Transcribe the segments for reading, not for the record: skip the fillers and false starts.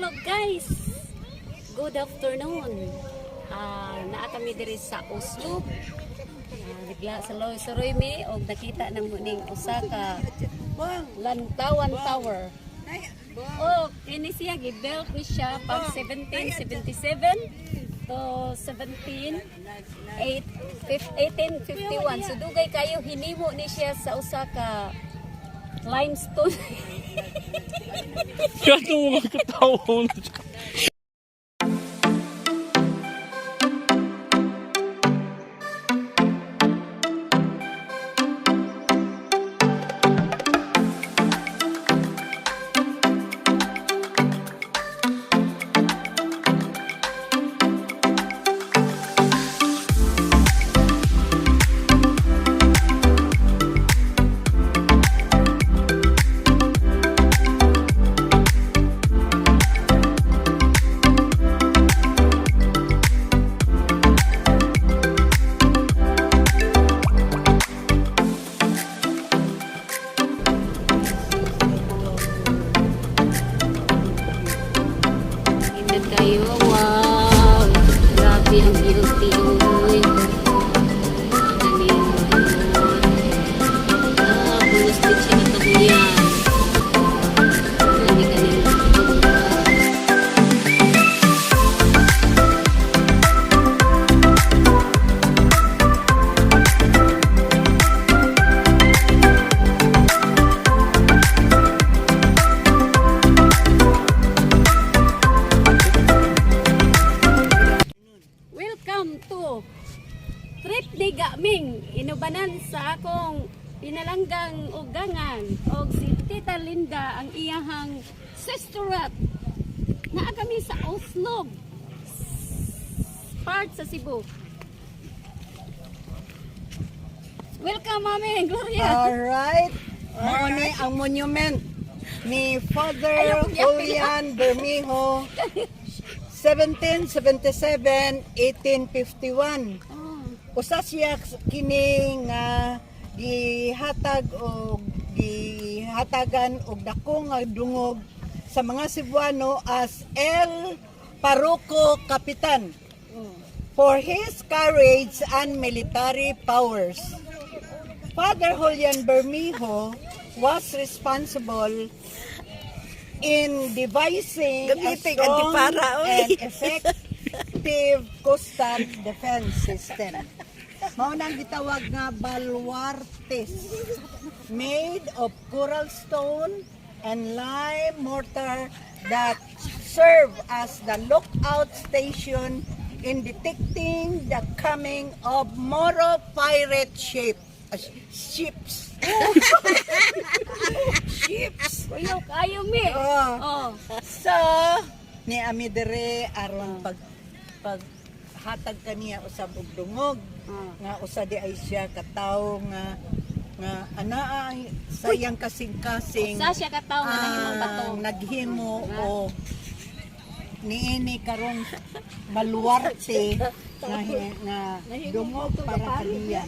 Hello guys! Good afternoon. Naa kami diri sa Oslo. Bigla sa Loy mi og nakita ng muning usa ka Lantawan Tower. Oh, kini siya gibuilt ni siya pag 1777 to 1851. So dugay kayo hinimo ni siya sa usa ka limestone. Kaya mga katawang Kayo, wow! Grabe ang beauty, uy! Bulos din siya na kabuyan. Trip ni Gaming, inubanan sa akong pinalanggang ugangan og si Tita Linda ang iyahang sisterat. Naa kami sa Oslo, part sa Cebu. Welcome, Mami Gloria. Alright, muna ang monument ni Father Julian Bermejo, 1777-1851. Usa siya kini nga gihatagan og dako nga dungog sa mga Cebuano as El Parroco Capitan for his courage and military powers. Father Julian Bermejo was responsible in devising a strong and effective coastal defense system. Mao nang gitawag nga baluartes, made of coral stone and lime mortar that serve as the lookout station in detecting the coming of Moro pirate ships. Ships. Kuyo kayo mi. So, ni amidere aron paghatag kaniya usab og dungog nga usa di ay siya katawo nga anaa sayang kasing-kasing Usa siya katawo nga nahimong bato. Naghimo o niini karong baluarte nga dungog para kaniya.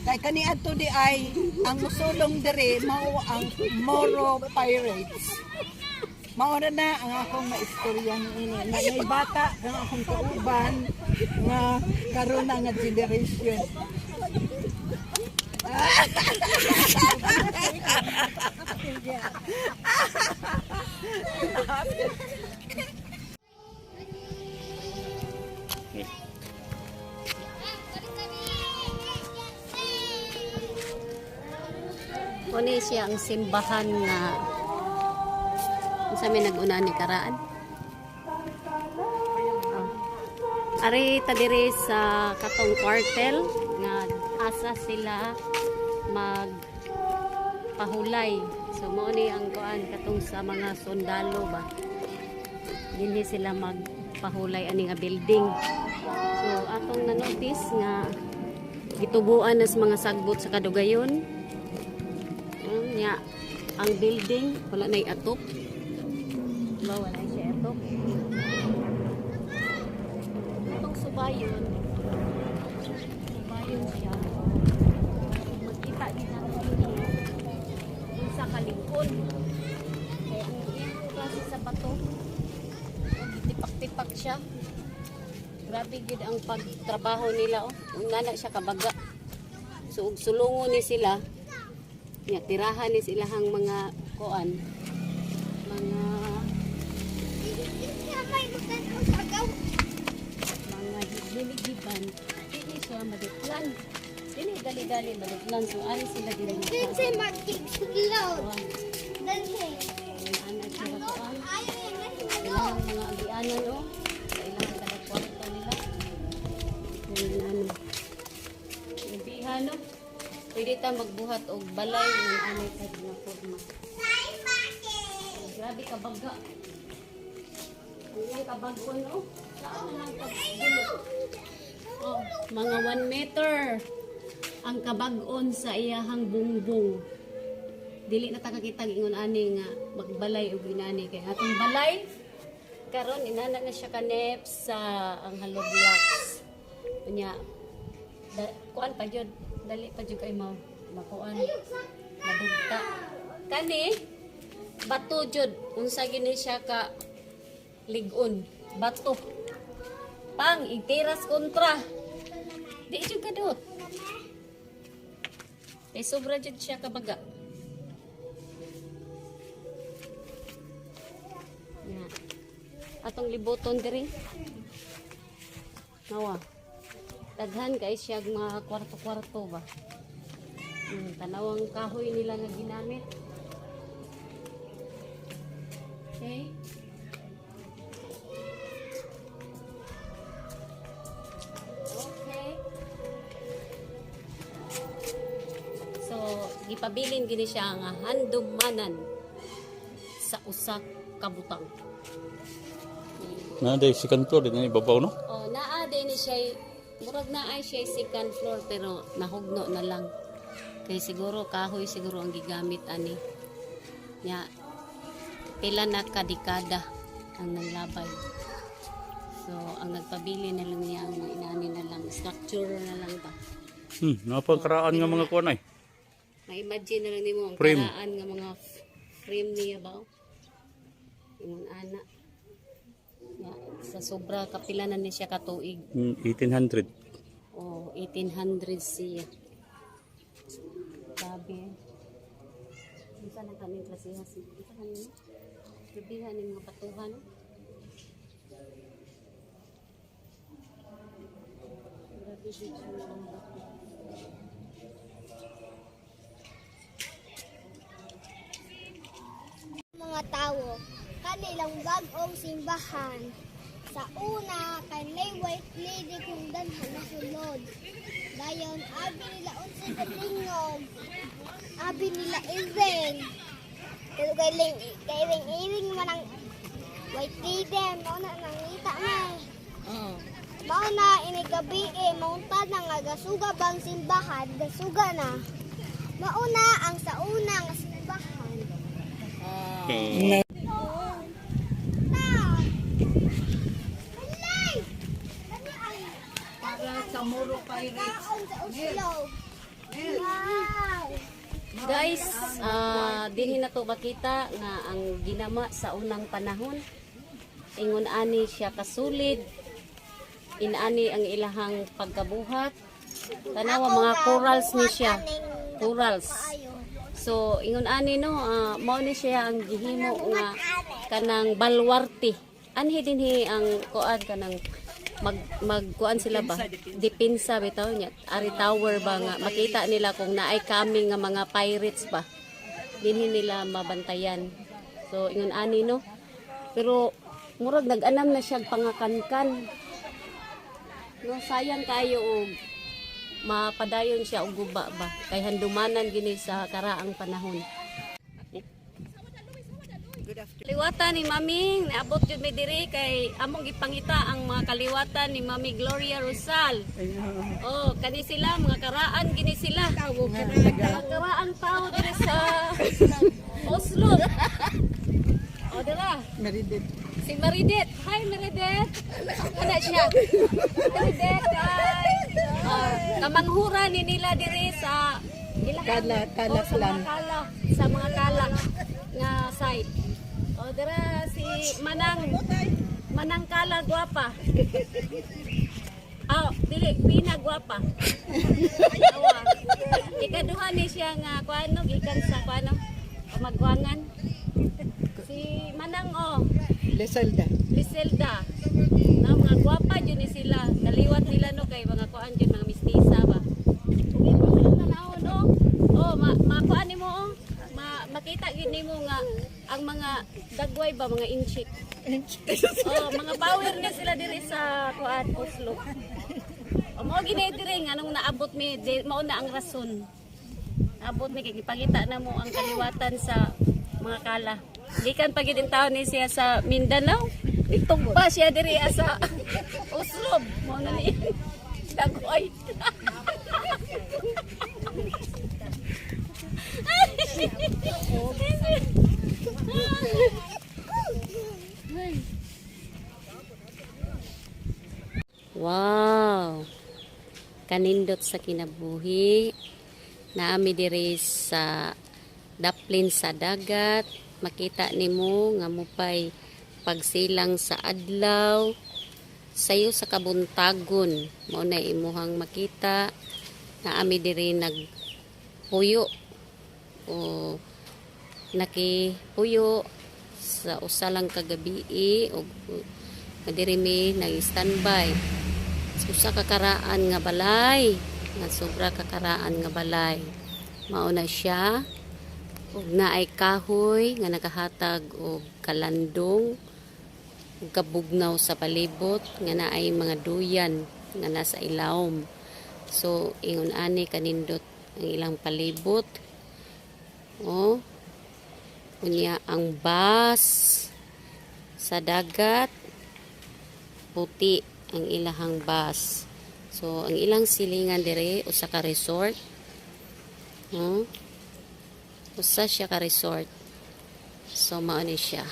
Kay kaniadto di ay ang musulong dire mao ang Moro pirates. Mauna na ang akong maistorya ini. May bata ang akong kauban nga karon na nga generation. Kuni siya ang simbahan nga sa may nag-una ni karaan. Ari ta diri sa katong kwartel nga asa sila magpahulay. So mao ni ang kuan katong sa mga sundalo ba. Dinhi sila magpahulay ani nga building. So atong na-notice nga gitubuan nas mga sagbot sa kadugayon. Nya ang building wala nay atop. Wala siya ito. Itong subayon siya. Magkita din natin sa kalingkod. Kaya ang iyong klase sa bato siya. Grabe gid ang pagtrabaho nila oh. Una na siya kabaga. So ug sulungon ni sila. Nya tirahan ni silahang mga kuan. Mga hiligiban. Dili siya maduklan. Dili dali-dali maduklan. So ari sila dili magkuan. Anak sila kuan. Ilang mga agianan oh. Sa ilang kadagkwarto nila. Ano. Ibihan no. Pwede ta magbuhat og balay ng anay sa mga forma. Grabe ka baga. Ang kabagon no. Saan lang pagbulo. Oh, mga 1 meter ang kabagon sa iyahang bungbong. Dili na ta kakita ingon ani nga magbalay og inani kay atong balay karon inana na siya kanep sa ang hollow blocks. Unya kuan pa jud dali pa jud kay makuan madugta. Kani bato jud unsa gini siya ka ligon bato. Pang itiras kontra. Di jud kadot. Kay sobra jud siya kabaga. Ya. Atong liboton diri. Nawa. Daghan kay siya mga kwarto-kwarto ba. Tanawang kahoy nila nga ginamit. Okay. Okay. So, gipabilin gini siya nga handumanan sa usak kabutang. Na day second floor din ibabaw no. Oh, naa din ni siya murag na ay siya second floor pero nahugno na lang. Kay siguro kahoy siguro ang gigamit ani. Nya pila na kadekada ang nanglabay. So ang nagpabili na lang niya ang inani na lang structure na lang ba. Napagkaraan nga mga kuan ay. Ma-imagine na lang nimo ang Frame. karaan nga mga frame niya ba. Ingon ana. Ya, sa sobra kapila na ni siya katuig. 1800. Oh, 1800 siya. Grabe. Isa na kami klase hasi. Isa kami. Bibihan ng mga patuhan. Grabe dito yung mga batuhan. Mga tao, kanilang bagong simbahan. Sa una, kanay white lady kung danhan na sulod. Dayon, abi nila unsay katingog. Abi nila iring. Pero kailing man ang white lady, mauna nangita may. Mauna inigabi maunta na nga gasuga bang simbahan, gasuga na. Mauna ang sa una nga simbahan. Para sa Muro Pirates. Guys, dinhi na to makita nga ang ginama sa unang panahon. Ingon ani siya kasulid. Inani ang ilahang pagkabuhat. Tanawa mga corals ni siya. Corals. So ingon ani no, mao ni siya ang gihimo nga kanang balwarte. Anhi dinhi ang kuan kanang magkuan sila ba? Depensa bitaw niya. Ari tower ba nga makita nila kung naay coming nga mga pirates ba. Dinhi nila mabantayan. So ingon ani no. Pero murag nag-anam na siya pangakankan. No sayang kayo og mapadayon siya og guba ba kay handumanan gini sa karaang panahon. Good afternoon. Kaliwatan ni Mami, naabot jud mi diri kay among gipangita ang mga kaliwatan ni Mami Gloria Rosal. Oh, kani sila mga karaan gini sila. Mga karaan tao diri sa Oslo. Oh, dira. Meridit. Si Maridet. Hi Maridet. Ana siya. Maridet. Hi. Kamanghura ni nila diri sa Kalaklan. sa mga kala nga site. O dira si Manang Manangkala guwapa. Dili Pina guwapa. Awa. Ikaduha ni siya nga kuano gikan sa kuano Pamagwangan. Si Manang Leselda. Liselda. Na mga guwapa jud ni sila. Naliwat nila no kay mga kuan jud mga mistisa ba. Ug imo nanawon makuan nimo makita gid nimo nga ang mga dagway ba mga inchik. Mga power na sila diri sa kuan Oslo. Mao gini diri nga nung naabot mi mao na ang rason. Naabot mi kay gipangita na mo ang kaliwatan sa mga kala. Gikan pa gid taon ni siya sa Mindanao. Itugpa siya diri sa Oslo. Mao na ni dagway. Wow. Kanindot sa kinabuhi. Naami diri sa daplin sa dagat. Makita nimo nga mupay pagsilang sa adlaw. Sayo sa kabuntagon. Mao na imuhang makita. Naami diri nagpuyo o nakipuyo sa usa lang kagabi o diri mi nag-standby usa ka karaan nga balay nga sobra ka karaan nga balay mao na siya ug naay kahoy nga nagahatag og kalandong ug kabugnaw sa palibot nga naay mga duyan nga nasa ilawom. So ingon ani kanindot ang ilang palibot. Unya ang bus sa dagat puti ang ilahang bus. So ang ilang silingan dire usa ka resort. Usa siya ka resort. So mao ni siya.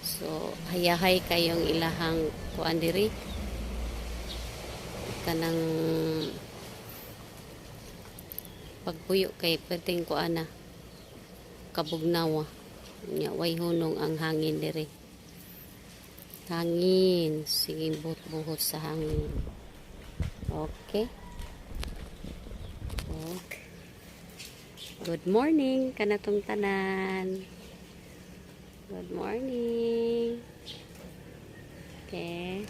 So hayahay kayong ilahang kuan diri kanang pagpuyo kay perting kuan na kabugnawa nya way hunong ang hangin diri. Hangin sige buhot sa hangin. Okay. Good morning kanatong tanan. Good morning. Okay.